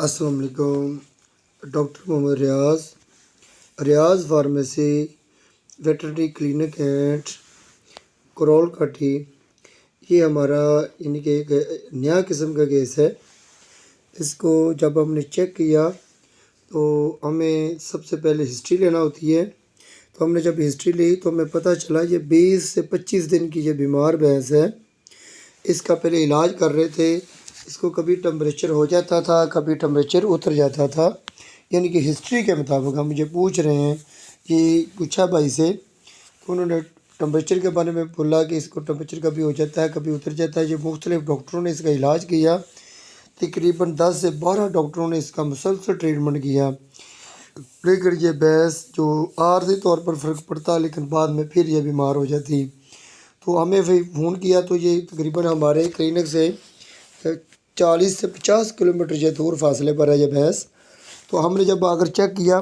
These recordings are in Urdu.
السلام علیکم۔ Doctor Muhammad Riaz pharmacy veterinary clinic and Karol Kathi, یہ ہمارا یعنی کہ ایک نیا قسم کا کیس ہے۔ اس کو جب ہم نے چیک کیا تو ہمیں سب سے پہلے ہسٹری لینا ہوتی ہے۔ تو ہم نے جب ہسٹری لی تو ہمیں پتہ چلا یہ 20 سے 25 دن کی یہ بیمار بھینس ہے۔ اس کا پہلے علاج کر رہے تھے، اس کو کبھی ٹمپریچر ہو جاتا تھا، کبھی ٹمپریچر اتر جاتا تھا، یعنی کہ ہسٹری کے مطابق ہم مجھے پوچھ رہے ہیں کہ پوچھا بھائی سے، تو انہوں نے ٹمپریچر کے بارے میں بولا کہ اس کو ٹمپریچر کبھی ہو جاتا ہے، کبھی اتر جاتا ہے۔ یہ مختلف ڈاکٹروں نے اس کا علاج کیا، تقریباً 10 سے 12 ڈاکٹروں نے اس کا مسلسل ٹریٹمنٹ کیا، لیکن یہ بھینس جو عارضی طور پر فرق پڑتا لیکن بعد میں پھر یہ بیمار ہو جاتی۔ تو ہمیں فون کیا تو یہ تقریباً ہمارے کلینک سے 40 سے 50 کلومیٹر یہ دور فاصلے پر ہے یہ بھینس۔ تو ہم نے جب آ کر چیک کیا،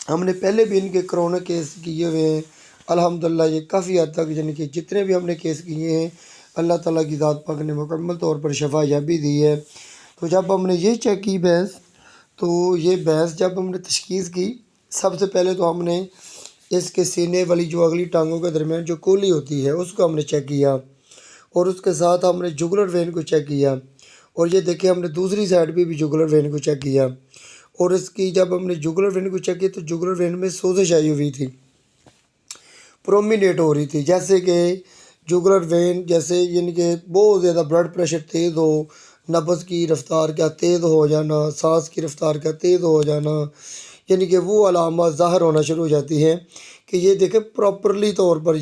ہم نے پہلے بھی ان کے کرونا کیس کیے ہوئے ہیں، الحمدللہ یہ کافی حد تک یعنی کہ جتنے بھی ہم نے کیس کیے ہیں اللہ تعالیٰ کی ذات پاک نے مکمل طور پر شفا یابی دی ہے۔ تو جب ہم نے یہ چیک کی بھینس، تو یہ بھینس جب ہم نے تشخیص کی، سب سے پہلے تو ہم نے اس کے سینے والی جو اگلی ٹانگوں کے درمیان جو کولی ہوتی ہے اس کو ہم نے چیک کیا، اور اس کے ساتھ ہم نے جگولر وین کو چیک کیا، اور یہ دیکھیں ہم نے دوسری سائڈ پہ بھی جگولر وین کو چیک کیا، اور اس کی جب ہم نے جگولر وین کو چیک کیا تو جگولر وین میں سوزش آئی ہوئی تھی، پرومینیٹ ہو رہی تھی، جیسے کہ جگولر وین جیسے یعنی کہ بہت زیادہ بلڈ پریشر تیز ہو، نبض کی رفتار کا تیز ہو جانا، سانس کی رفتار کا تیز ہو جانا، یعنی کہ وہ علامات ظاہر ہونا شروع ہو جاتی ہیں کہ یہ دیکھیں پراپرلی طور پر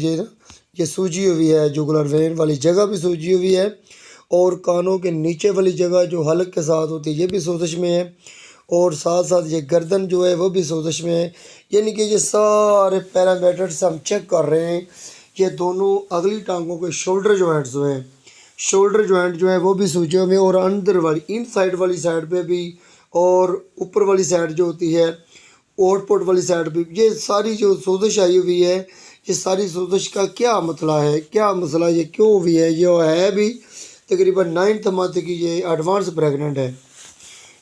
یہ سوجی ہوئی ہے، جگولر وین والی جگہ بھی سوجی ہوئی ہے، اور کانوں کے نیچے والی جگہ جو حلق کے ساتھ ہوتی ہے یہ بھی سوزش میں ہے، اور ساتھ ساتھ یہ گردن جو ہے وہ بھی سوزش میں ہے۔ یعنی کہ یہ سارے پیرامیٹرز ہم چیک کر رہے ہیں۔ یہ دونوں اگلی ٹانگوں کے شولڈر جوائنٹس جو ہیں، شولڈر جوائنٹ جو ہے وہ بھی سوجے ہوئے ہیں، اور اندر والی ان سائڈ والی سائڈ پہ بھی، اور اوپر والی سائڈ جو ہوتی ہے آؤٹ پٹ والی سائڈ پہ، یہ ساری جو سوزش آئی ہوئی ہے، یہ ساری سوزش کا کیا مسئلہ ہے، کیا مسئلہ یہ کیوں ہوئی ہے؟ یہ ہے بھی تقریباً 9th منتھ کی یہ ایڈوانس پریگننٹ ہے،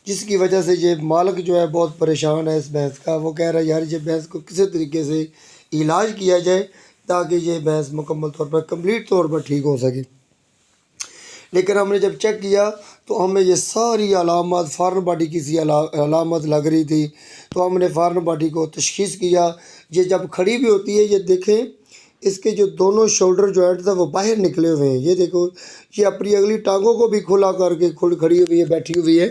جس کی وجہ سے یہ مالک جو ہے بہت پریشان ہے اس بھینس کا۔ وہ کہہ رہا ہے یار یہ بھینس کو کسی طریقے سے علاج کیا جائے تاکہ یہ بھینس مکمل طور پر کمپلیٹ طور پر ٹھیک ہو سکے۔ لیکن ہم نے جب چیک کیا تو ہمیں یہ ساری علامات فارن باڈی کی سی علامت لگ رہی تھی، تو ہم نے فارن باڈی کو تشخیص کیا۔ یہ جب کھڑی بھی ہوتی ہے، یہ دیکھیں اس کے جو دونوں شولڈر جوائنٹ تھے وہ باہر نکلے ہوئے ہیں، یہ دیکھو یہ اپنی اگلی ٹانگوں کو بھی کھلا کر کے کھڑی ہوئی ہے، بیٹھی ہوئی ہے،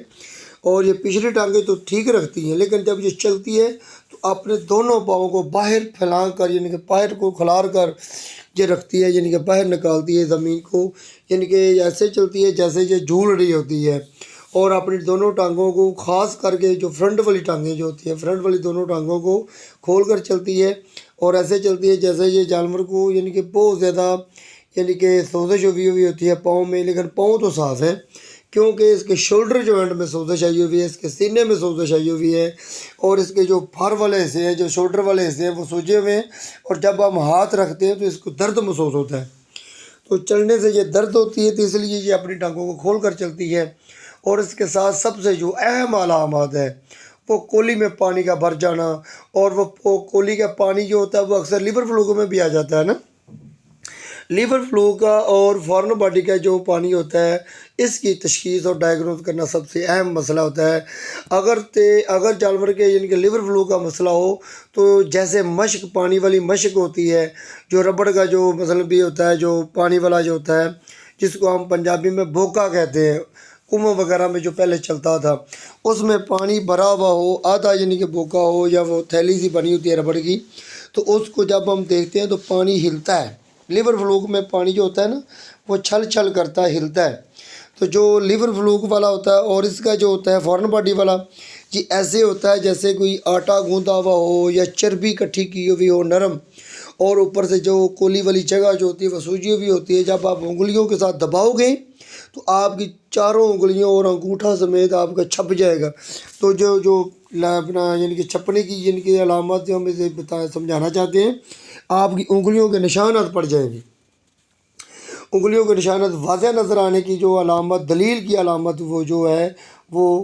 اور یہ پچھلی ٹانگیں تو ٹھیک رکھتی ہیں، لیکن جب یہ چلتی ہے تو اپنے دونوں پاؤں کو باہر پھیلا کر یعنی کہ باہر کو کھلار کر یہ رکھتی ہے، یعنی کہ باہر نکالتی ہے زمین کو، یعنی کہ ایسے چلتی ہے جیسے یہ جھول رہی ہوتی ہے، اور اپنی دونوں ٹانگوں کو خاص کر کے جو فرنٹ والی ٹانگیں جو ہوتی ہیں، فرنٹ والی دونوں ٹانگوں کو کھول کر چلتی ہے، اور ایسے چلتی ہے جیسے یہ جانور کو یعنی کہ بہت زیادہ یعنی کہ سوزش ہوئی ہوتی ہے پاؤں میں، لیکن پاؤں تو صاف ہے، کیونکہ اس کے شولڈر جوائنٹ میں سوزش آئی ہوئی ہے، اس کے سینے میں سوزش آئی ہوئی ہے، اور اس کے جو پھر والے حصے ہیں، جو شولڈر والے حصے ہیں وہ سوجے ہوئے ہیں، اور جب ہم ہاتھ رکھتے ہیں تو اس کو درد محسوس ہوتا ہے، تو چلنے سے یہ درد ہوتی ہے، تو اس لیے یہ اپنی ٹانگوں کو کھول کر چلتی ہے۔ اور اس کے ساتھ سب سے جو اہم علامات ہے وہ کولی میں پانی کا بھر جانا، اور وہ کولی کا پانی جو ہوتا ہے وہ اکثر لیور فلو میں بھی آ جاتا ہے نا، لیور فلو کا اور فارن باڈی کا جو پانی ہوتا ہے اس کی تشخیص اور ڈائگنوز کرنا سب سے اہم مسئلہ ہوتا ہے۔ اگر جانور کے یعنی کہ لیور فلو کا مسئلہ ہو تو جیسے مشک، پانی والی مشک ہوتی ہے، جو ربڑ کا جو مسئلہ بھی ہوتا ہے، جو پانی والا جو ہوتا ہے جس کو ہم پنجابی میں بھوکا کہتے ہیں، کنواں وغیرہ میں جو پہلے چلتا تھا، اس میں پانی بھرا ہوا ہو آدھا یعنی کہ بھوکا ہو، یا وہ تھیلی سی بنی ہوتی ہے ربڑ کی، تو اس کو جب ہم دیکھتے ہیں تو پانی ہلتا ہے۔ لیور فلوک میں پانی جو ہوتا ہے نا وہ چھل چھل کرتا ہے، ہلتا ہے، تو جو لیور فلوک والا ہوتا ہے اور اس کا جو ہوتا ہے فارن باڈی والا، یہ ایسے ہوتا ہے جیسے کوئی آٹا گوندا ہوا ہو یا چربی کٹھی کی ہوئی ہو نرم، اور اوپر سے جو کولی والی جگہ جو ہوتی ہے وہ سوجی ہوئی ہوتی ہے۔ جب آپ انگلیوں کے ساتھ دباؤ گے تو آپ کی چاروں انگلیوں اور انگوٹھا سمیت آپ کا چھپ جائے گا، تو جو اپنا یعنی کہ چھپنے کی یعنی کہ علامات جو ہم اسے سمجھانا چاہتے ہیں، آپ کی انگلیوں کے نشانات پڑ جائیں گے۔ انگلیوں کے نشانات واضح نظر آنے کی جو علامت، دلیل کی علامت وہ جو ہے وہ